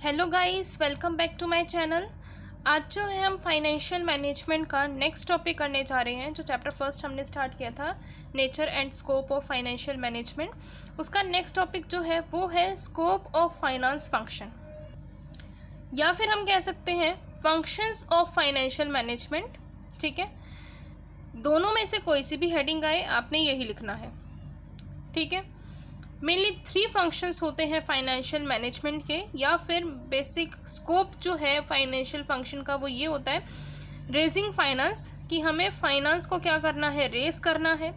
Hello guys, welcome back to my channel. आज जो है हम फाइनेंशियल मैनेजमेंट का नेक्स्ट टॉपिक करने जा रहे हैं। जो चैप्टर फर्स्ट हमने स्टार्ट किया था, nature and scope of financial management, उसका नेक्स्ट टॉपिक जो है वो है स्कोप ऑफ फाइनेंस फंक्शन, या फिर हम कह सकते हैं फंक्शंस ऑफ फाइनेंशियल मैनेजमेंट। ठीक है, दोनों में से कोई सी भी हेडिंग आए आपने यही लिखना है। ठीक है, मेनली 3 फंक्शंस होते हैं फाइनेंशियल मैनेजमेंट के, या फिर बेसिक स्कोप जो है फाइनेंशियल फंक्शन का वो ये होता है रेजिंग फाइनेंस, कि हमें फाइनेंस को क्या करना है, रेज करना है।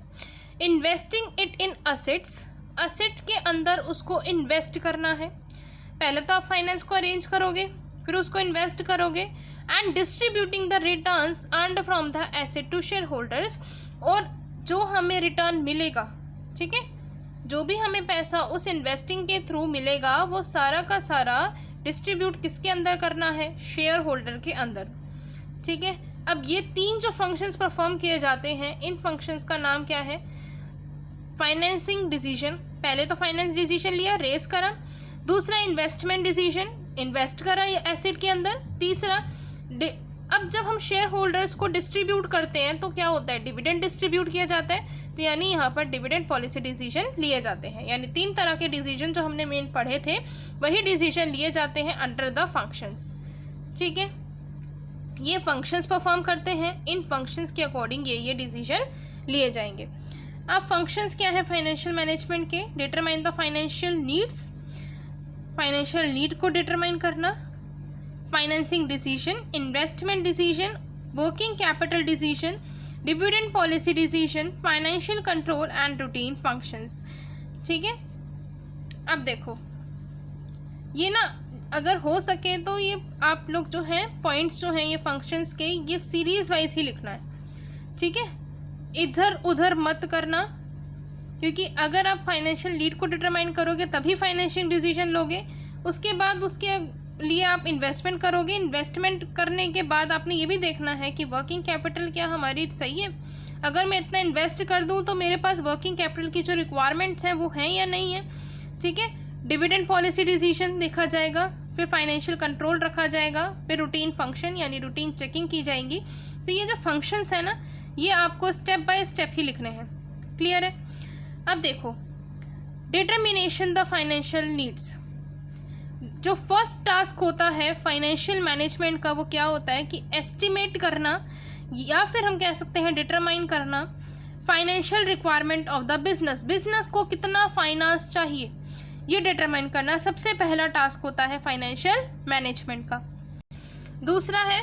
Investing it in assets, asset के अंदर उसको इन्वेस्ट करना है। पहले तो आप फाइनेंस को अरेंज करोगे, फिर उसको इन्वेस्ट करोगे। And distributing the returns earned from the asset to shareholders, और जो हमें रिटर्न मिलेगा, ठीक है, जो भी हमें पैसा उस इन्वेस्टिंग के थ्रू मिलेगा वो सारा का सारा डिस्ट्रीब्यूट किसके अंदर करना है, शेयर होल्डर के अंदर। ठीक है, अब ये 3 जो फंक्शंस परफॉर्म किए जाते हैं, इन फंक्शंस का नाम क्या है, फाइनेंसिंग डिसीजन। पहले तो फाइनेंस डिसीजन लिया, रेस करा। दूसरा इन्वेस्टमेंट डिसीजन, इन्वेस्ट करा एसेट के अंदर। तीसरा अब जब हम शेयर होल्डर्स को डिस्ट्रीब्यूट करते हैं तो क्या होता है, डिविडेंड डिस्ट्रीब्यूट किया जाता है। तो यानी यहाँ पर डिविडेंड पॉलिसी डिसीजन लिए जाते हैं। यानी 3 तरह के डिसीजन जो हमने मेन पढ़े थे वही डिसीजन लिए जाते हैं अंडर द फंक्शंस। ठीक है, ये फंक्शंस परफॉर्म करते हैं, इन फंक्शंस के अकॉर्डिंग ये डिसीजन लिए जाएंगे। अब फंक्शंस क्या है फाइनेंशियल मैनेजमेंट के, determine the financial needs, financial need को डिटरमाइन करना, financing decision, investment decision, working capital decision, dividend policy decision, financial control and routine functions. ठीक है, अब देखो ये ना, अगर हो सके तो ये आप लोग जो हैं पॉइंट्स जो हैं ये फंक्शंस के, ये सीरीज वाइज ही लिखना है। ठीक है, इधर उधर मत करना, क्योंकि अगर आप फाइनेंशियल नीड को डिटरमाइन करोगे तभी फाइनेंशियल डिसीजन लोगे। उसके बाद उसके लिए आप इन्वेस्टमेंट करोगे, इन्वेस्टमेंट करने के बाद आपने ये भी देखना है कि वर्किंग कैपिटल क्या हमारी सही है। अगर मैं इतना इन्वेस्ट कर दूं तो मेरे पास वर्किंग कैपिटल की जो रिक्वायरमेंट्स हैं वो हैं या नहीं है। ठीक है, डिविडेंड पॉलिसी डिसीजन देखा जाएगा, फिर फाइनेंशियल कंट्रोल रखा जाएगा, फिर रूटीन फंक्शन यानी रूटीन चेकिंग की जाएगी। तो ये जो फंक्शंस है ना, ये आपको स्टेप बाय स्टेप ही लिखने हैं। क्लियर है? अब देखो, डिटर्मिनेशन द फाइनेंशियल नीड्स, जो फर्स्ट टास्क होता है फाइनेंशियल मैनेजमेंट का वो क्या होता है कि एस्टिमेट करना, या फिर हम कह सकते हैं डिटरमाइन करना financial requirement of the business, business को कितना फाइनेंस चाहिए ये डिटरमाइन करना सबसे पहला टास्क होता है फाइनेंशियल मैनेजमेंट का। दूसरा है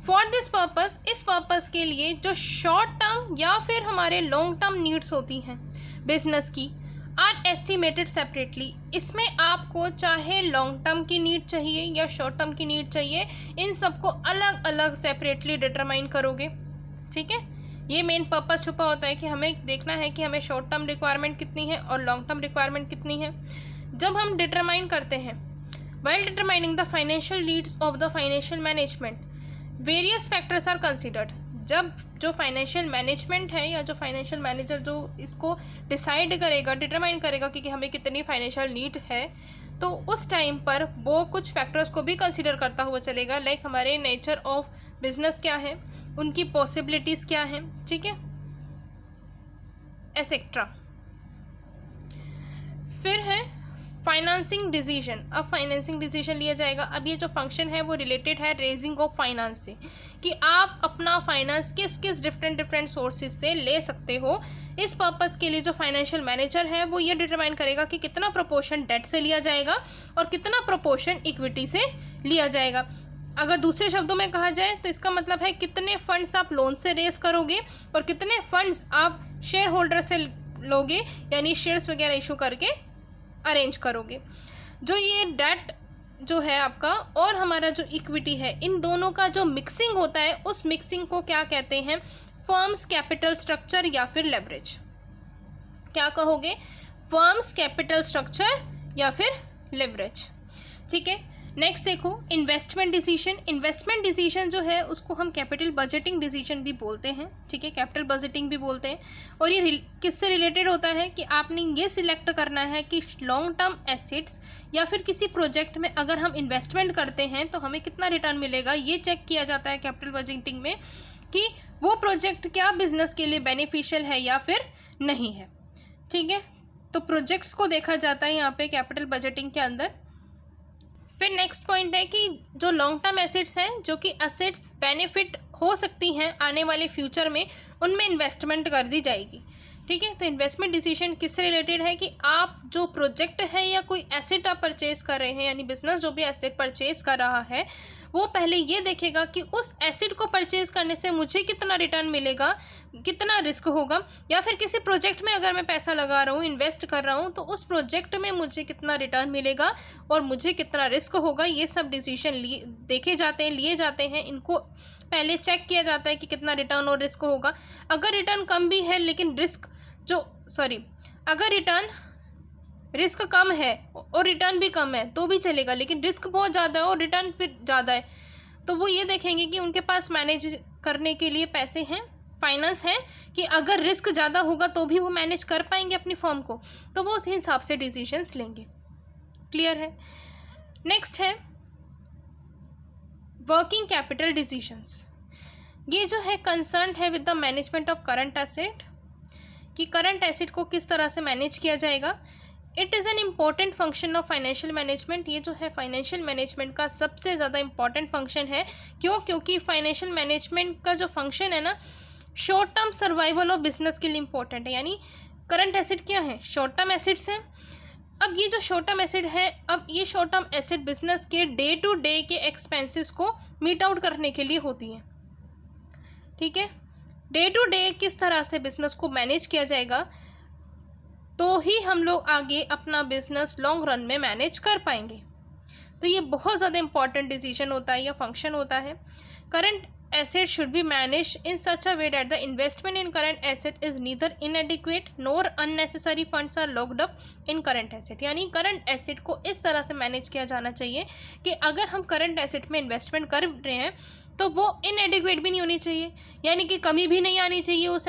फॉर दिस पर्पस, इस पर्पस के लिए जो शॉर्ट टर्म या फिर हमारे लॉन्ग टर्म नीड्स होती हैं बिजनेस की, आर एस्टिमेटेड सेपरेटली। इसमें आपको चाहे लॉन्ग टर्म की नीड चाहिए या शॉर्ट टर्म की नीड चाहिए, इन सबको अलग अलग सेपरेटली डिटरमाइन करोगे। ठीक है, ये मेन पर्पस छुपा होता है कि हमें देखना है कि हमें शॉर्ट टर्म रिक्वायरमेंट कितनी है और लॉन्ग टर्म रिक्वायरमेंट कितनी है। जब हम डिटरमाइन करते हैं, while determining the financial needs of the financial management, various factors are considered. जब जो फाइनेंशियल मैनेजमेंट है या जो फाइनेंशियल मैनेजर जो इसको डिसाइड करेगा, डिटरमाइन करेगा कि हमें कितनी फाइनेंशियल नीड है, तो उस टाइम पर वो कुछ फैक्टर्स को भी कंसीडर करता हुआ चलेगा, लाइक हमारे नेचर ऑफ बिजनेस क्या है, उनकी पॉसिबिलिटीज़ क्या हैं, ठीक है, एसेट्रा। फिर है फाइनेंसिंग डिसीजन, अब फाइनेंसिंग डिसीजन लिया जाएगा। अब ये जो फंक्शन है वो रिलेटेड है रेजिंग ऑफ फाइनेंस से, कि आप अपना फाइनेंस किस किस डिफरेंट सोर्सेज से ले सकते हो। इस पर्पस के लिए जो फाइनेंशियल मैनेजर है वो ये डिटरमाइन करेगा कि कितना प्रोपोर्शन डेट से लिया जाएगा और कितना प्रोपोर्शन इक्विटी से लिया जाएगा। अगर दूसरे शब्दों में कहा जाए तो इसका मतलब है कितने फंड्स आप लोन से रेज करोगे और कितने फंड्स आप शेयर होल्डर से लोगे, यानी शेयर्स वगैरह इशू करके अरेंज करोगे। जो ये डेट जो है आपका और हमारा जो इक्विटी है, इन दोनों का जो मिक्सिंग होता है, उस मिक्सिंग को क्या कहते हैं, फर्म्स कैपिटल स्ट्रक्चर या फिर लेवरेज। क्या कहोगे, फर्म्स कैपिटल स्ट्रक्चर या फिर लेवरेज। ठीक है, नेक्स्ट देखो इन्वेस्टमेंट डिसीजन। इन्वेस्टमेंट डिसीजन जो है उसको हम कैपिटल बजटिंग डिसीजन भी बोलते हैं, ठीक है, कैपिटल बजटिंग भी बोलते हैं। और ये किससे रिलेटेड होता है कि आपने ये सिलेक्ट करना है कि लॉन्ग टर्म एसेट्स या फिर किसी प्रोजेक्ट में अगर हम इन्वेस्टमेंट करते हैं तो हमें कितना रिटर्न मिलेगा, ये चेक किया जाता है कैपिटल बजटिंग में कि वो प्रोजेक्ट क्या बिजनेस के लिए बेनिफिशियल है या फिर नहीं है, ठीक है। तो प्रोजेक्ट्स को देखा जाता है यहाँ पे कैपिटल बजटिंग के अंदर। फिर नेक्स्ट पॉइंट है कि जो लॉन्ग टर्म एसेट्स हैं, जो कि एसेट्स बेनिफिट हो सकती हैं आने वाले फ्यूचर में, उनमें इन्वेस्टमेंट कर दी जाएगी, ठीक है। तो इन्वेस्टमेंट डिसीजन किससे रिलेटेड है कि आप जो प्रोजेक्ट है या कोई एसेट आप परचेज कर रहे हैं, यानी बिजनेस जो भी एसेट परचेज कर रहा है वो पहले ये देखेगा कि उस एसेट को परचेज करने से मुझे कितना रिटर्न मिलेगा, कितना रिस्क होगा, या फिर किसी प्रोजेक्ट में अगर मैं पैसा लगा रहा हूँ, इन्वेस्ट कर रहा हूँ, तो उस प्रोजेक्ट में मुझे कितना रिटर्न मिलेगा और मुझे कितना रिस्क होगा। ये सब डिसीजन लिए जाते हैं। इनको पहले चेक किया जाता है कि कितना रिटर्न और रिस्क होगा। अगर रिटर्न कम भी है लेकिन अगर रिटर्न रिस्क कम है और रिटर्न भी कम है तो भी चलेगा, लेकिन रिस्क बहुत ज़्यादा है और रिटर्न फिर ज़्यादा है, तो वो ये देखेंगे कि उनके पास मैनेज करने के लिए पैसे हैं, फाइनेंस है, कि अगर रिस्क ज़्यादा होगा तो भी वो मैनेज कर पाएंगे अपनी फर्म को, तो वो उस हिसाब से डिसीजंस लेंगे। क्लियर है। नेक्स्ट है वर्किंग कैपिटल डिसीजंस। ये जो है कंसर्न है with the management of current asset, कि करंट एसेट को किस तरह से मैनेज किया जाएगा। It is an important function of financial management. ये जो है फाइनेंशियल मैनेजमेंट का सबसे ज़्यादा इंपॉर्टेंट फंक्शन है। क्यों? क्योंकि फाइनेंशियल मैनेजमेंट का जो फंक्शन है ना, short term survival of business के लिए इंपॉर्टेंट है। यानी करंट एसेट क्या है? शॉर्ट टर्म एसेट्स हैं। अब ये जो शॉर्ट टर्म एसेट है, अब ये शॉर्ट टर्म एसेट बिजनेस के डे टू डे के एक्सपेंसेस को मीट आउट करने के लिए होती है, ठीक है। डे टू डे किस तरह से बिजनेस को मैनेज किया जाएगा तो ही हम लोग आगे अपना बिजनेस लॉन्ग रन में मैनेज कर पाएंगे। तो ये बहुत ज़्यादा इंपॉर्टेंट डिसीजन होता है या फंक्शन होता है। Current asset should be manage in such a way that the investment in current asset is neither inadequate nor unnecessary funds are locked up in current asset. यानी करंट एसेट को इस तरह से मैनेज किया जाना चाहिए कि अगर हम करंट एसेट में इन्वेस्टमेंट कर रहे हैं तो वो इनएडिक्वेट भी नहीं होनी चाहिए, यानी कि कमी भी नहीं आनी चाहिए उस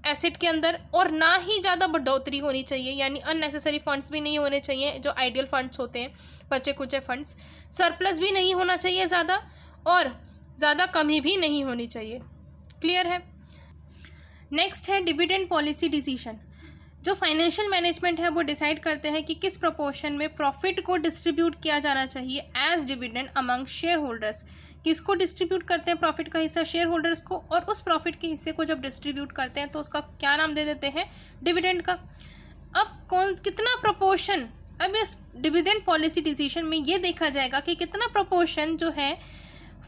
एसेट के अंदर, और ना ही ज़्यादा बढ़ोतरी होनी चाहिए, यानी अननेसेसरी फंड्स भी नहीं होने चाहिए जो आइडियल फंड्स होते हैं, बचे कुचे फंड्स। सरप्लस भी नहीं होना चाहिए ज़्यादा, और ज़्यादा कमी भी नहीं होनी चाहिए। क्लियर है। नेक्स्ट है डिविडेंड पॉलिसी डिसीजन। जो फाइनेंशियल मैनेजमेंट है वो डिसाइड करते हैं कि किस प्रोपोर्शन में प्रॉफिट को डिस्ट्रीब्यूट किया जाना चाहिए as dividend among shareholders. किसको डिस्ट्रीब्यूट करते हैं प्रॉफिट का हिस्सा? शेयर होल्डर्स को। और उस प्रॉफिट के हिस्से को जब डिस्ट्रीब्यूट करते हैं तो उसका क्या नाम दे देते हैं? डिविडेंड का। अब कितना प्रोपोर्शन, अब इस डिविडेंड पॉलिसी डिसीजन में ये देखा जाएगा कि कितना प्रोपोर्शन जो है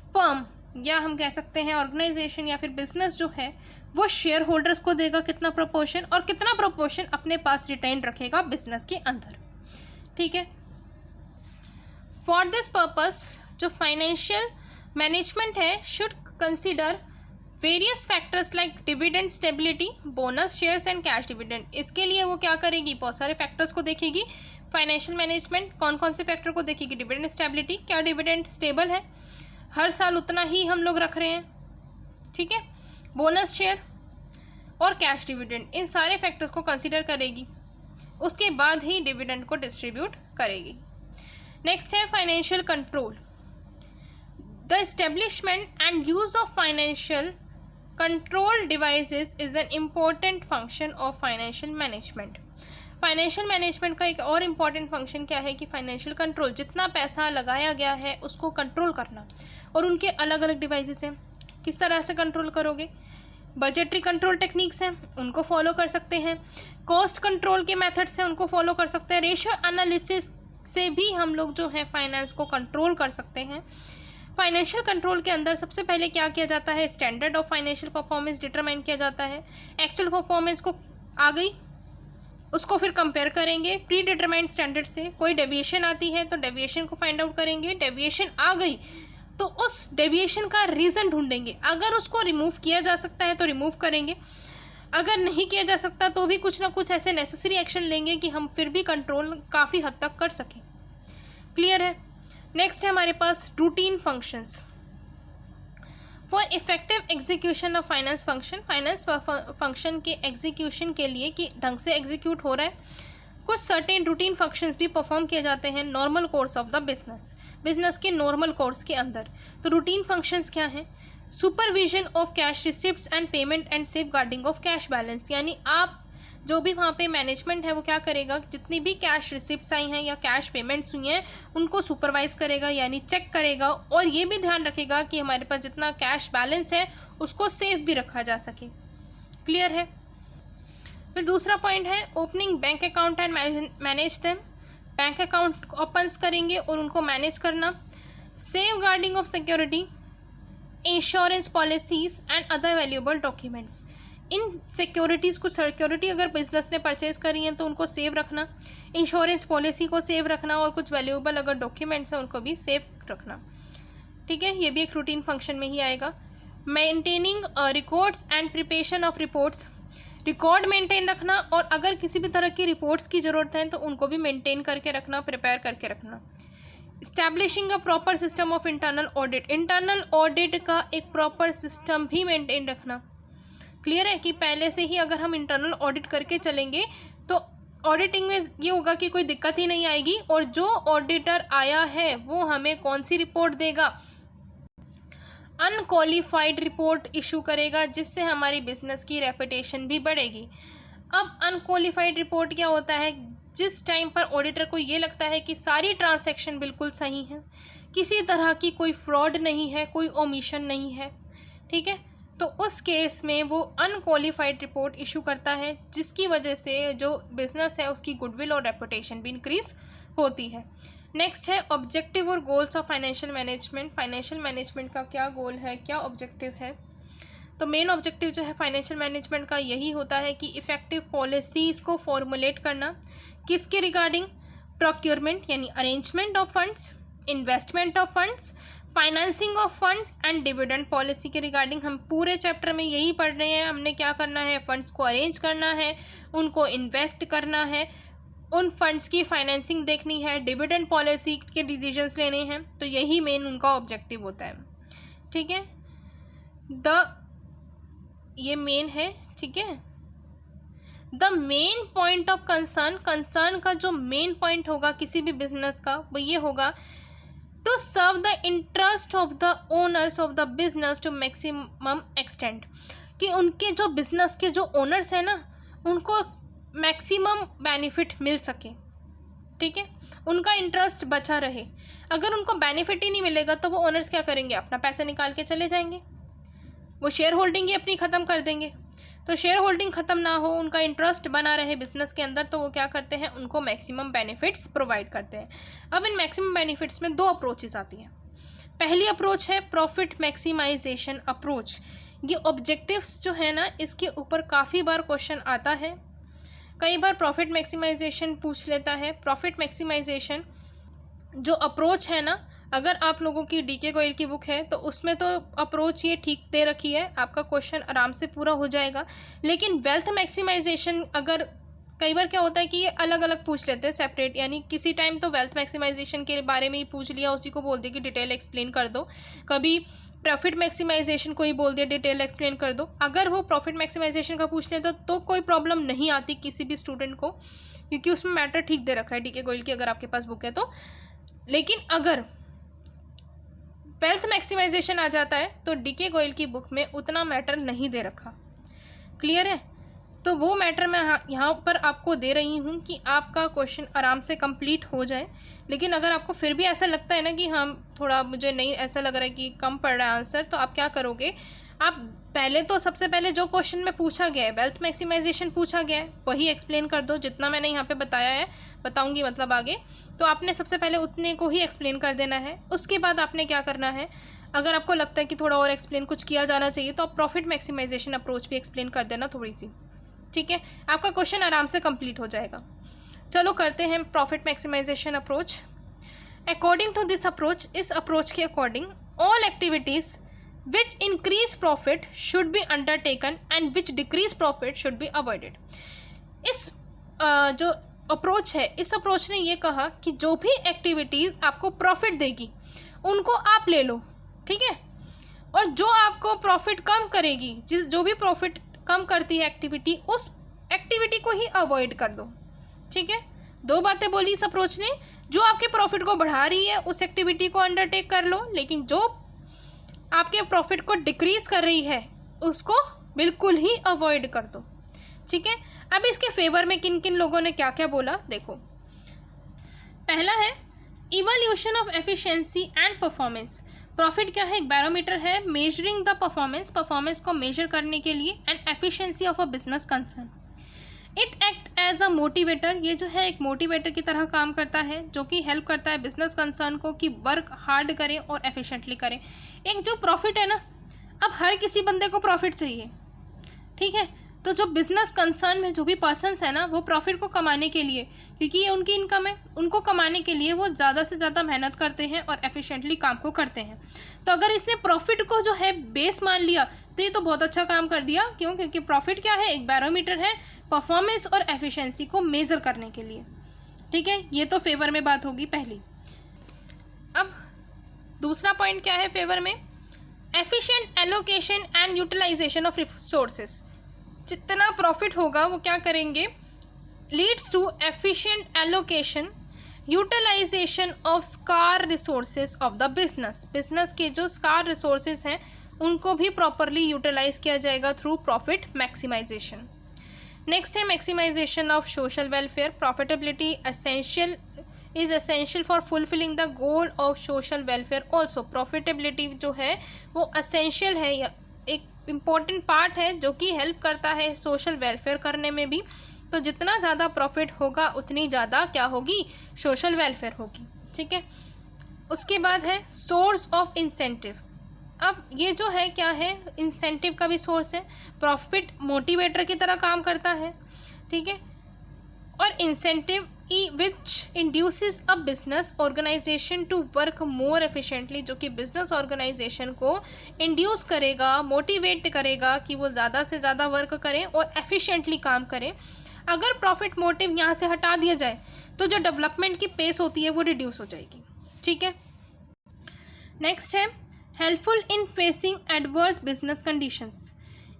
फर्म या हम कह सकते हैं ऑर्गेनाइजेशन या फिर बिजनेस जो है वो शेयर होल्डर्स को देगा, कितना प्रोपोर्शन, और कितना प्रोपोर्शन अपने पास रिटेन रखेगा बिजनेस के अंदर, ठीक है। फॉर दिस पर्पस जो फाइनेंशियल मैनेजमेंट है should consider various factors like dividend stability, bonus shares and cash dividend. इसके लिए वो क्या करेगी? बहुत सारे फैक्टर्स को देखेगी। फाइनेंशियल मैनेजमेंट कौन कौन से फैक्टर को देखेगी? डिविडेंड स्टेबिलिटी, क्या डिविडेंड स्टेबल है, हर साल उतना ही हम लोग रख रहे हैं, ठीक है। बोनस शेयर और कैश डिविडेंड, इन सारे फैक्टर्स को कंसीडर करेगी, उसके बाद ही डिविडेंड को डिस्ट्रीब्यूट करेगी। नेक्स्ट है financial control. The establishment and use of financial control devices is an important function of financial management. Financial management का एक और इम्पॉर्टेंट फंक्शन क्या है कि फाइनेंशियल कंट्रोल, जितना पैसा लगाया गया है उसको कंट्रोल करना। और उनके अलग अलग डिवाइसेस हैं। किस तरह से कंट्रोल करोगे? बजटरी कंट्रोल टेक्निक्स हैं, उनको फॉलो कर सकते हैं। कॉस्ट कंट्रोल के मेथड्स हैं, उनको फॉलो कर सकते हैं। रेशियो एनालिसिस से भी हम लोग जो है फाइनेंस को कंट्रोल कर सकते हैं। फाइनेंशियल कंट्रोल के अंदर सबसे पहले क्या किया जाता है? Standard of financial performance determine किया जाता है। एक्चुअल परफॉर्मेंस को आ गई, उसको फिर कंपेयर करेंगे प्री डिटरमाइंड स्टैंडर्ड से। कोई डेविएशन आती है तो डेविएशन को फाइंड आउट करेंगे। डेविएशन आ गई तो उस डेविएशन का रीज़न ढूंढेंगे। अगर उसको रिमूव किया जा सकता है तो रिमूव करेंगे, अगर नहीं किया जा सकता तो भी कुछ ना कुछ ऐसे नेसेसरी एक्शन लेंगे कि हम फिर भी कंट्रोल काफ़ी हद तक कर सकें। क्लियर है। नेक्स्ट है हमारे पास routine functions. For effective execution of finance function के एग्जीक्यूशन के लिए कि ढंग से एग्जीक्यूट हो रहा है, कुछ सर्टेन रूटीन फंक्शंस भी परफॉर्म किए जाते हैं normal course of the business के नॉर्मल कोर्स के अंदर। तो रूटीन फंक्शंस क्या हैं? Supervision of cash receipts and payment and safeguarding of cash balance, यानी आप जो भी वहाँ पे मैनेजमेंट है वो क्या करेगा, जितनी भी कैश रिसिप्ट्स आई हैं या कैश पेमेंट्स हुई हैं उनको सुपरवाइज करेगा, यानी चेक करेगा, और ये भी ध्यान रखेगा कि हमारे पास जितना कैश बैलेंस है उसको सेफ भी रखा जा सके। क्लियर है? फिर दूसरा पॉइंट है opening bank account and manage them, bank account open करेंगे और उनको मैनेज करना। Safeguarding of security, insurance policies and other valuable documents, इन सिक्योरिटीज़ को, सिक्योरिटी अगर बिजनेस ने परचेज करी हैं तो उनको सेव रखना, इंश्योरेंस पॉलिसी को सेव रखना, और कुछ वैल्यूएबल अगर डॉक्यूमेंट्स हैं उनको भी सेव रखना। ठीक है, ये भी एक रूटीन फंक्शन में ही आएगा। Maintaining records and preparation of reports, record maintain रखना, और अगर किसी भी तरह की रिपोर्ट्स की ज़रूरत है तो उनको भी मेंटेन करके रखना, प्रिपेयर करके रखना। Establishing a proper system of internal audit, internal audit का एक प्रॉपर सिस्टम भी मेंटेन रखना। क्लियर है कि पहले से ही अगर हम इंटरनल ऑडिट करके चलेंगे तो ऑडिटिंग में ये होगा कि कोई दिक्कत ही नहीं आएगी, और जो ऑडिटर आया है वो हमें कौन सी रिपोर्ट देगा, अनक्वालिफाइड रिपोर्ट इशू करेगा, जिससे हमारी बिजनेस की रेपुटेशन भी बढ़ेगी। अब अनक्वालिफाइड रिपोर्ट क्या होता है? जिस टाइम पर ऑडिटर को ये लगता है कि सारी ट्रांजैक्शन बिल्कुल सही है, किसी तरह की कोई फ्रॉड नहीं है, कोई ओमिशन नहीं है, ठीक है, तो उस केस में वो अनक्वालिफाइड रिपोर्ट इशू करता है, जिसकी वजह से जो बिजनेस है उसकी गुडविल और रेपुटेशन भी इंक्रीज होती है। नेक्स्ट है ऑब्जेक्टिव और goals of financial management. Financial management का क्या गोल है, क्या ऑब्जेक्टिव है? तो मेन ऑब्जेक्टिव जो है फाइनेंशियल मैनेजमेंट का यही होता है कि इफ़ेक्टिव पॉलिसीज़ को फॉर्मुलेट करना, किसके रिगार्डिंग? प्रोक्योरमेंट यानी arrangement of funds, investment of funds, financing of funds and dividend policy के रिगार्डिंग। हम पूरे चैप्टर में यही पढ़ रहे हैं, हमने क्या करना है, फंड्स को अरेंज करना है, उनको इन्वेस्ट करना है, उन फंड्स की फाइनेंसिंग देखनी है, डिविडेंड पॉलिसी के डिसीजंस लेने हैं, तो यही मेन उनका ऑब्जेक्टिव होता है। ठीक है, ये मेन है। ठीक है, the main point of concern का जो मेन पॉइंट होगा किसी भी बिजनेस का वो ये होगा to serve the interest of the owners of the business to maximum extent, कि उनके जो बिजनेस के जो ओनर्स हैं ना उनको मैक्सिमम बेनिफिट मिल सके। ठीक है, उनका इंटरेस्ट बचा रहे। अगर उनको बेनिफिट ही नहीं मिलेगा तो वो ओनर्स क्या करेंगे, अपना पैसा निकाल के चले जाएंगे, वो शेयर होल्डिंग ही अपनी ख़त्म कर देंगे। तो शेयर होल्डिंग ख़त्म ना हो, उनका इंटरेस्ट बना रहे बिजनेस के अंदर, तो वो क्या करते हैं, उनको मैक्सिमम बेनिफिट्स प्रोवाइड करते हैं। अब इन मैक्सिमम बेनिफिट्स में दो अप्रोचेस आती हैं। पहली अप्रोच है प्रॉफिट मैक्सिमाइजेशन अप्रोच। ये ऑब्जेक्टिव्स जो है ना इसके ऊपर काफ़ी बार क्वेश्चन आता है, कई बार प्रॉफिट मैक्सिमाइजेशन पूछ लेता है। प्रॉफिट मैक्सिमाइजेशन जो अप्रोच है ना, अगर आप लोगों की डीके गोयल की बुक है तो उसमें तो अप्रोच ये ठीक दे रखी है, आपका क्वेश्चन आराम से पूरा हो जाएगा। लेकिन वेल्थ मैक्सिमाइजेशन अगर कई बार क्या होता है कि ये अलग अलग पूछ लेते हैं सेपरेट, यानी किसी टाइम तो वेल्थ मैक्सिमाइजेशन के बारे में ही पूछ लिया, उसी को बोल दिया कि डिटेल एक्सप्लेन कर दो, कभी प्रॉफिट मैक्सिमाइजेशन को ही बोल दिया डिटेल एक्सप्लेन कर दो। अगर वो प्रॉफिट मैक्सिमाइजेशन का पूछ लेते तो कोई प्रॉब्लम नहीं आती किसी भी स्टूडेंट को, क्योंकि उसमें मैटर ठीक दे रखा है डीके गोयल की, अगर आपके पास बुक है तो। लेकिन अगर वेल्थ मैक्सिमाइजेशन आ जाता है तो डीके गोयल की बुक में उतना मैटर नहीं दे रखा। क्लियर है? तो वो मैटर मैं यहाँ पर आपको दे रही हूँ कि आपका क्वेश्चन आराम से कंप्लीट हो जाए। लेकिन अगर आपको फिर भी ऐसा लगता है ना कि हम थोड़ा, मुझे नहीं ऐसा लग रहा है कि कम पड़ रहा है आंसर, तो आप क्या करोगे, आप पहले तो सबसे पहले जो क्वेश्चन में पूछा गया है, वेल्थ मैक्सिमाइजेशन पूछा गया है, वही एक्सप्लेन कर दो, जितना मैंने यहाँ पे बताया है, बताऊंगी मतलब आगे, तो आपने सबसे पहले उतने को ही एक्सप्लेन कर देना है। उसके बाद आपने क्या करना है, अगर आपको लगता है कि थोड़ा और एक्सप्लेन कुछ किया जाना चाहिए तो आप प्रॉफिट मैक्सिमाइजेशन अप्रोच भी एक्सप्लेन कर देना थोड़ी सी। ठीक है, आपका क्वेश्चन आराम से कंप्लीट हो जाएगा। चलो करते हैं profit maximization approach. According to this approach, इस अप्रोच के according all activities which increase profit should be undertaken and which decrease profit should be avoided। इस जो अप्रोच है, इस अप्रोच ने ये कहा कि जो भी एक्टिविटीज़ आपको प्रॉफिट देगी उनको आप ले लो, ठीक है, और जो आपको प्रॉफिट कम करेगी, जो भी प्रॉफिट कम करती है एक्टिविटी, उस एक्टिविटी को ही अवॉइड कर दो, ठीक है। दो बातें बोली इस अप्रोच ने, जो आपके प्रॉफिट को बढ़ा रही है उस एक्टिविटी को अंडरटेक कर लो, लेकिन जो आपके प्रॉफिट को डिक्रीज कर रही है उसको बिल्कुल ही अवॉइड कर दो, ठीक है। अब इसके फेवर में किन किन लोगों ने क्या क्या बोला देखो। पहला है evolution of efficiency and performance. Profit क्या है? एक बैरोमीटर है मेजरिंग द परफॉर्मेंस को मेजर करने के लिए, and efficiency of a business concern. It act as a motivator, ये जो है एक मोटिवेटर की तरह काम करता है, जो कि हेल्प करता है बिजनेस कंसर्न को कि वर्क हार्ड करें और एफिशिएंटली करें। एक जो प्रॉफिट है ना, अब हर किसी बंदे को प्रॉफिट चाहिए, ठीक है, तो जो बिजनेस कंसर्न में जो भी पर्सन्स है ना, वो प्रॉफिट को कमाने के लिए, क्योंकि ये उनकी इनकम है, उनको कमाने के लिए वो ज़्यादा से ज़्यादा मेहनत करते हैं और एफिशिएंटली काम को करते हैं। तो अगर इसने प्रॉफिट को जो है बेस मान लिया तो ये तो बहुत अच्छा काम कर दिया। क्यों? क्योंकि प्रॉफिट क्या है? एक बैरोमीटर है परफॉर्मेंस और एफिशिएंसी को मेज़र करने के लिए, ठीक है। ये तो फेवर में बात होगी पहली। अब दूसरा पॉइंट क्या है फेवर में? Efficient allocation and utilization of resources. जितना प्रॉफिट होगा वो क्या करेंगे? Leads to efficient allocation utilization of scarce resources of the business के जो स्कार रिसोर्सेज हैं उनको भी प्रॉपरली यूटिलाइज किया जाएगा थ्रू प्रॉफिट मैक्सिमाइजेशन। नेक्स्ट है maximization of social welfare. Profitability is essential for fulfilling the goal of social welfare also. Profitability जो है वो एसेंशियल है, या एक इम्पॉर्टेंट पार्ट है जो कि हेल्प करता है सोशल वेलफेयर करने में भी। तो जितना ज़्यादा प्रॉफिट होगा उतनी ज़्यादा क्या होगी? सोशल वेलफेयर होगी, ठीक है। उसके बाद है सोर्स ऑफ इंसेंटिव। अब ये जो है क्या है? इंसेंटिव का भी सोर्स है। प्रॉफिट मोटिवेटर की तरह काम करता है, ठीक है, और incentive which induces a business organization to work more efficiently, जो कि बिजनेस ऑर्गेनाइजेशन को इंड्यूस करेगा, मोटिवेट करेगा कि वो ज़्यादा से ज़्यादा वर्क करें और एफिशिएंटली काम करें। अगर प्रॉफिट मोटिव यहाँ से हटा दिया जाए तो जो डेवलपमेंट की पेस होती है वो रिड्यूस हो जाएगी, ठीक है। नेक्स्ट है helpful in facing adverse business conditions.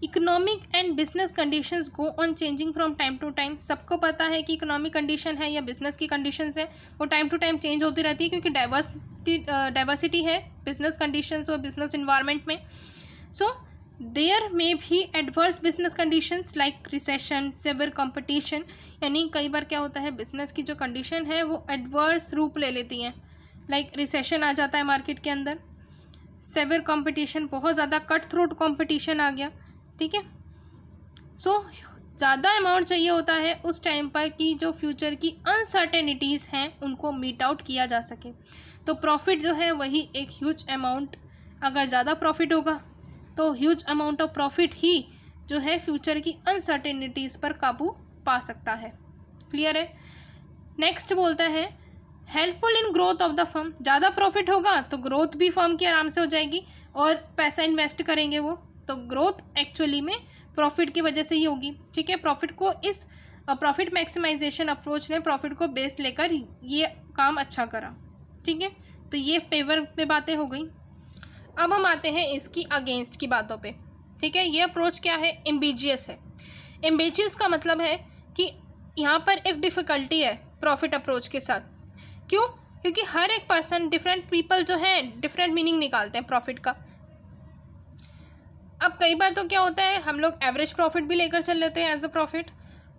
Economic and business conditions go on changing from time to time. सबको पता है कि इकोनॉमिक कंडीशन है या बिजनेस की कंडीशंस है वो टाइम टू टाइम चेंज होती रहती है, क्योंकि डाइवर्सिटी है बिजनेस कंडीशंस और बिजनेस इन्वायरमेंट में। सो देयर में भी adverse business conditions like recession, severe competition. यानी कई बार क्या होता है, बिजनेस की जो कंडीशन है वो एडवर्स रूप ले लेती हैं, लाइक रिसेशन आ जाता है मार्केट के अंदर, सेवर कंपटीशन, बहुत ज़्यादा कट थ्रोट कंपटीशन आ गया, ठीक है। सो ज़्यादा अमाउंट चाहिए होता है उस टाइम पर कि जो फ्यूचर की अनसर्टेनिटीज़ हैं उनको मीट आउट किया जा सके। तो प्रॉफिट जो है वही एक ह्यूज अमाउंट, अगर ज़्यादा प्रॉफिट होगा तो ह्यूज अमाउंट ऑफ प्रॉफिट ही जो है फ्यूचर की अनसर्टेनिटीज़ पर काबू पा सकता है। क्लियर है? नेक्स्ट बोलता है helpful in growth of the firm. ज़्यादा प्रॉफिट होगा तो ग्रोथ भी फर्म की आराम से हो जाएगी, और पैसा इन्वेस्ट करेंगे वो, तो ग्रोथ एक्चुअली में प्रॉफिट की वजह से ही होगी, ठीक है। प्रॉफिट को इस प्रॉफिट मैक्सिमाइजेशन अप्रोच ने प्रॉफिट को बेस लेकर ये काम अच्छा करा, ठीक है। तो ये फेवर पे बातें हो गई। अब हम आते हैं इसकी अगेंस्ट की बातों पे, ठीक है। ये अप्रोच क्या है? एम्बिजियस है। एम्बिजियस का मतलब है कि यहाँ पर एक डिफ़िकल्टी है प्रॉफिट अप्रोच के साथ। क्यों? क्योंकि हर एक पर्सन, डिफरेंट पीपल जो हैं डिफरेंट मीनिंग निकालते हैं प्रॉफिट का। अब कई बार तो क्या होता है, हम लोग एवरेज प्रॉफिट भी लेकर चल लेते हैं एज अ प्रॉफिट।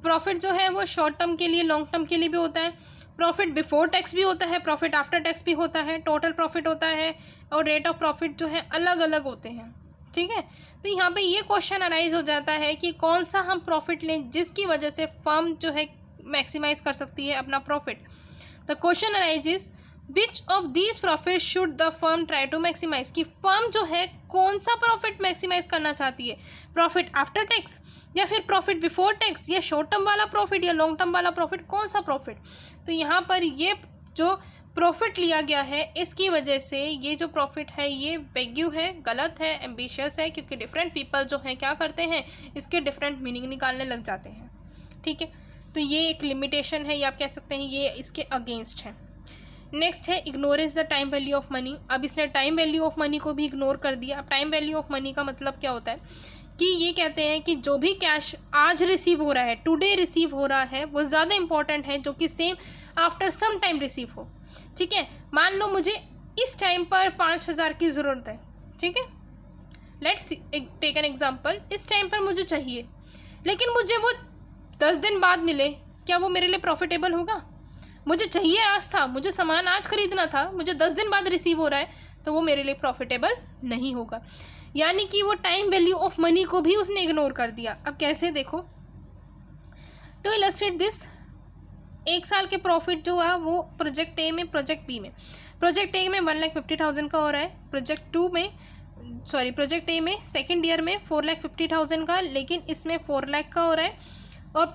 प्रॉफिट जो है वो शॉर्ट टर्म के लिए, लॉन्ग टर्म के लिए भी होता है। प्रॉफिट बिफोर टैक्स भी होता है, प्रॉफिट आफ्टर टैक्स भी होता है, टोटल प्रॉफिट होता है, और रेट ऑफ प्रॉफिट जो है अलग अलग होते हैं, ठीक है। तो यहाँ पे ये क्वेश्चन अराइज हो जाता है कि कौन सा हम प्रॉफिट लें जिसकी वजह से फर्म जो है मैक्सिमाइज कर सकती है अपना profit. The question arises which of these profit should the firm try to maximize, कि फर्म जो है कौन सा प्रॉफिट मैक्सिमाइज करना चाहती है, प्रॉफिट आफ्टर टैक्स या फिर प्रॉफिट बिफोर टैक्स, या शॉर्ट टर्म वाला प्रॉफिट या लॉन्ग टर्म वाला प्रॉफिट, कौन सा प्रॉफिट। तो यहाँ पर ये जो प्रॉफिट लिया गया है इसकी वजह से ये जो प्रॉफिट है ये वेग्यू है, गलत है, एम्बिशियस है, क्योंकि डिफरेंट पीपल जो हैं क्या करते हैं, इसके डिफरेंट मीनिंग निकालने लग जाते हैं, ठीक है। तो ये एक लिमिटेशन है, या आप कह सकते हैं ये इसके अगेंस्ट है। नेक्स्ट है ignorance the time value of money. अब इसने टाइम वैल्यू ऑफ मनी को भी इग्नोर कर दिया। अब टाइम वैल्यू ऑफ मनी का मतलब क्या होता है कि ये कहते हैं कि जो भी कैश आज रिसीव हो रहा है, टुडे रिसीव हो रहा है, वो ज़्यादा इंपॉर्टेंट है जो कि same after some time receive हो। ठीक है, मान लो मुझे इस टाइम पर 5,000 की ज़रूरत है। ठीक है, लेट्स टेक एन एग्जाम्पल, इस टाइम पर मुझे चाहिए, लेकिन मुझे वो 10 दिन बाद मिले, क्या वो मेरे लिए प्रॉफिटेबल होगा? मुझे चाहिए आज था, मुझे सामान आज खरीदना था, मुझे 10 दिन बाद रिसीव हो रहा है, तो वो मेरे लिए प्रॉफिटेबल नहीं होगा। यानी कि वो टाइम वैल्यू ऑफ मनी को भी उसने इग्नोर कर दिया। अब कैसे, देखो, टू इलस्ट्रेट दिस, एक साल के प्रॉफिट जो है वो प्रोजेक्ट ए में, प्रोजेक्ट बी में, प्रोजेक्ट ए में 1,50,000 का हो रहा है, प्रोजेक्ट ए में सेकेंड ईयर में 4,50,000 का, लेकिन इसमें 4 लाख का हो रहा है, और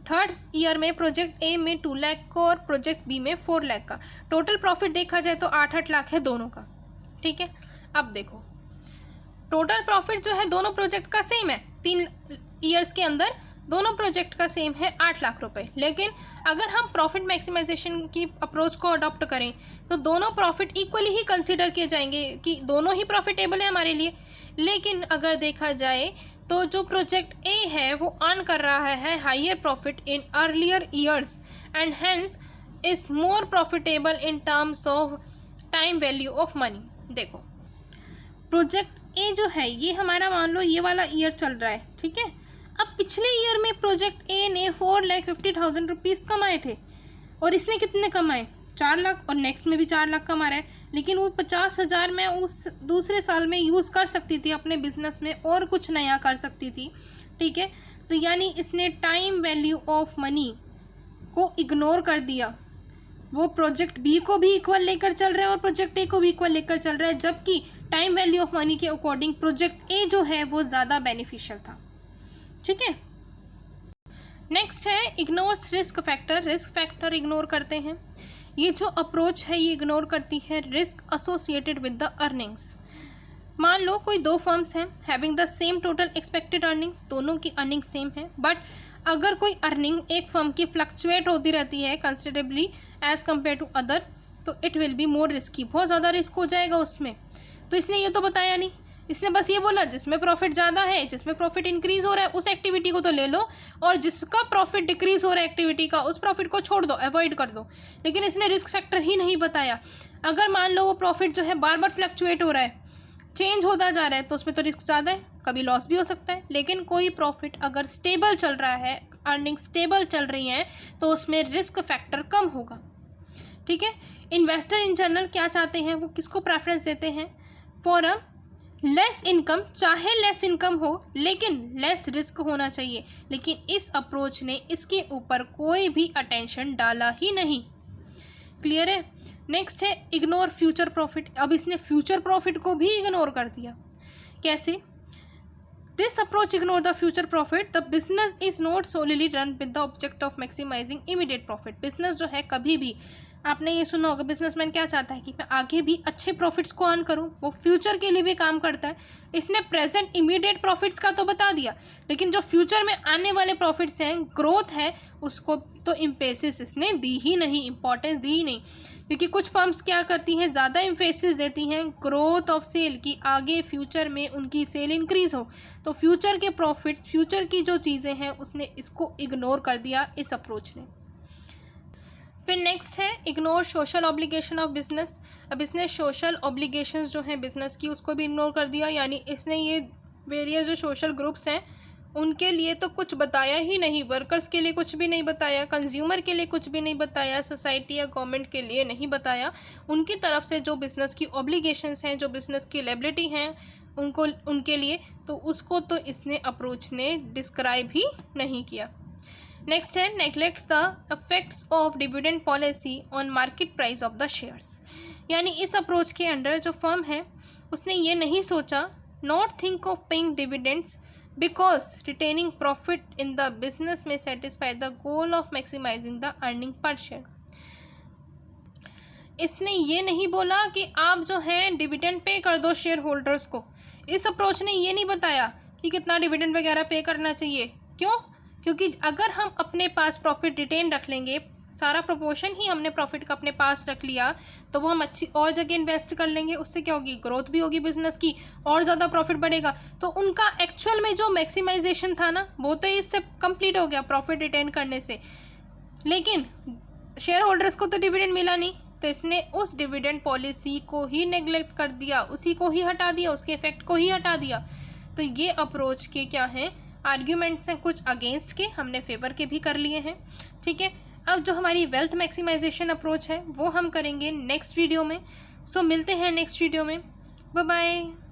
थर्ड ईयर में प्रोजेक्ट ए में 2 लाख का और प्रोजेक्ट बी में 4 लाख का। टोटल प्रॉफिट देखा जाए तो 8-8 लाख है दोनों का। ठीक है, अब देखो टोटल प्रॉफिट जो है दोनों प्रोजेक्ट का सेम है, 3 ईयर्स के अंदर दोनों प्रोजेक्ट का सेम है 8 लाख रुपए। लेकिन अगर हम प्रॉफिट मैक्सिमाइजेशन की अप्रोच को अडॉप्ट करें तो दोनों प्रॉफिट इक्वली ही कंसीडर किए जाएंगे कि दोनों ही प्रॉफिटेबल है हमारे लिए। लेकिन अगर देखा जाए तो जो प्रोजेक्ट ए है वो अर्न कर रहा है higher profit in earlier years and hence is more profitable in terms of time value of money. देखो प्रोजेक्ट ए जो है ये हमारा, मान लो ये वाला ईयर चल रहा है। ठीक है, अब पिछले ईयर में प्रोजेक्ट ए ने 4,50,000 रुपीज़ कमाए थे और इसने कितने कमाए, 4 लाख, और नेक्स्ट में भी 4 लाख कमा रहा है, लेकिन वो 50,000 में उस दूसरे साल में यूज़ कर सकती थी अपने बिजनेस में और कुछ नया कर सकती थी। ठीक है, तो यानी इसने टाइम वैल्यू ऑफ मनी को इग्नोर कर दिया। वो प्रोजेक्ट बी को भी इक्वल लेकर चल रहा है और प्रोजेक्ट ए को भी इक्वल लेकर चल रहा है, जबकि टाइम वैल्यू ऑफ मनी के अकॉर्डिंग प्रोजेक्ट ए जो है वो ज़्यादा बेनिफिशियल था। ठीक है, नेक्स्ट है ignores risk factor. Risk factor ignore करते हैं। ये जो अप्रोच है ये इग्नोर करती है risk associated with the earnings. मान लो कोई 2 फर्म्स हैं having the same total expected earnings, दोनों की अर्निंग सेम है, बट अगर कोई अर्निंग एक फर्म की फ्लक्चुएट होती रहती है considerably as compare to other, तो it will be more risky, बहुत ज़्यादा रिस्क हो जाएगा उसमें। तो इसने ये तो बताया नहीं, इसने बस ये बोला जिसमें प्रॉफिट ज़्यादा है, जिसमें प्रॉफिट इंक्रीज हो रहा है उस एक्टिविटी को तो ले लो, और जिसका प्रॉफिट डिक्रीज हो रहा है एक्टिविटी का उस प्रॉफिट को छोड़ दो, अवॉइड कर दो। लेकिन इसने रिस्क फैक्टर ही नहीं बताया। अगर मान लो वो प्रॉफिट जो है बार बार फ्लक्चुएट हो रहा है, चेंज होता जा रहा है, तो उसमें तो रिस्क ज़्यादा है, कभी लॉस भी हो सकता है। लेकिन कोई प्रॉफिट अगर स्टेबल चल रहा है, अर्निंग स्टेबल चल रही हैं, तो उसमें रिस्क फैक्टर कम होगा। ठीक है, इन्वेस्टर इन जनरल क्या चाहते हैं, वो किसको प्रेफरेंस देते हैं, फॉर अ लेस इनकम, चाहे लेस इनकम हो लेकिन लेस रिस्क होना चाहिए। लेकिन इस अप्रोच ने इसके ऊपर कोई भी अटेंशन डाला ही नहीं। क्लियर है। नेक्स्ट है इग्नोर फ्यूचर प्रॉफिट। अब इसने फ्यूचर प्रॉफिट को भी इग्नोर कर दिया। कैसे, this approach ignore the future profit, the business is not solely run with the object of maximizing immediate profit. Business जो है कभी भी, आपने ये सुना होगा, बिजनेसमैन क्या चाहता है कि मैं आगे भी अच्छे प्रॉफिट्स को अर्न करूं, वो फ्यूचर के लिए भी काम करता है। इसने प्रेजेंट इमीडिएट प्रॉफिट्स का तो बता दिया, लेकिन जो फ्यूचर में आने वाले प्रॉफिट्स हैं, ग्रोथ है, उसको तो इम्फेसिस इसने दी ही नहीं, इंपॉर्टेंस दी ही नहीं। क्योंकि कुछ फर्म्स क्या करती हैं, ज़्यादा इम्फेसिस देती हैं ग्रोथ ऑफ सेल की, आगे फ्यूचर में उनकी सेल इंक्रीज हो, तो फ्यूचर के प्रॉफिट्स, फ्यूचर की जो चीज़ें हैं उसने इसको इग्नोर कर दिया इस अप्रोच ने। फिर नेक्स्ट है ignore social obligation of business. अब इसने सोशल ऑब्लिगेशंस जो हैं बिजनेस की उसको भी इग्नोर कर दिया। यानी इसने ये वेरियस जो सोशल ग्रुप्स हैं उनके लिए तो कुछ बताया ही नहीं, वर्कर्स के लिए कुछ भी नहीं बताया, कंज्यूमर के लिए कुछ भी नहीं बताया, सोसाइटी या गवर्नमेंट के लिए नहीं बताया। उनकी तरफ से जो बिज़नेस की ऑब्लिगेशंस हैं, जो बिज़नेस की लायबिलिटी हैं उनको, उनके लिए, तो उसको तो इसने अप्रोच ने डिस्क्राइब ही नहीं किया। नेक्स्ट है neglects the effects of dividend policy on market price of the shares. यानी इस अप्रोच के अंडर जो फर्म है उसने ये नहीं सोचा, not think of paying dividends because retaining profit in the business में satisfy the goal of maximising the earning पर शेयर। इसने ये नहीं बोला कि आप जो है डिविडेंड पे कर दो शेयर होल्डर्स को। इस अप्रोच ने ये नहीं बताया कि कितना डिविडेंड वगैरह पे करना चाहिए। क्यों? क्योंकि अगर हम अपने पास प्रॉफिट रिटेन रख लेंगे, सारा प्रोपोर्शन ही हमने प्रॉफिट का अपने पास रख लिया, तो वो हम अच्छी और जगह इन्वेस्ट कर लेंगे, उससे क्या होगी, ग्रोथ भी होगी बिजनेस की, और ज़्यादा प्रॉफिट बढ़ेगा। तो उनका एक्चुअल में जो मैक्सिमाइजेशन था ना, वो तो इससे कंप्लीट हो गया प्रॉफिट रिटेन करने से, लेकिन शेयर होल्डर्स को तो डिविडेंड मिला नहीं, तो इसने उस डिविडेंड पॉलिसी को ही नेग्लेक्ट कर दिया, उसी को ही हटा दिया, उसके इफेक्ट को ही हटा दिया। तो ये अप्रोच के क्या हैं, आर्ग्यूमेंट्स हैं, कुछ अगेंस्ट के, हमने फेवर के भी कर लिए हैं। ठीक है, अब जो हमारी वेल्थ मैक्सिमाइजेशन अप्रोच है वो हम करेंगे नेक्स्ट वीडियो में। सो मिलते हैं नेक्स्ट वीडियो में, बाय बाय।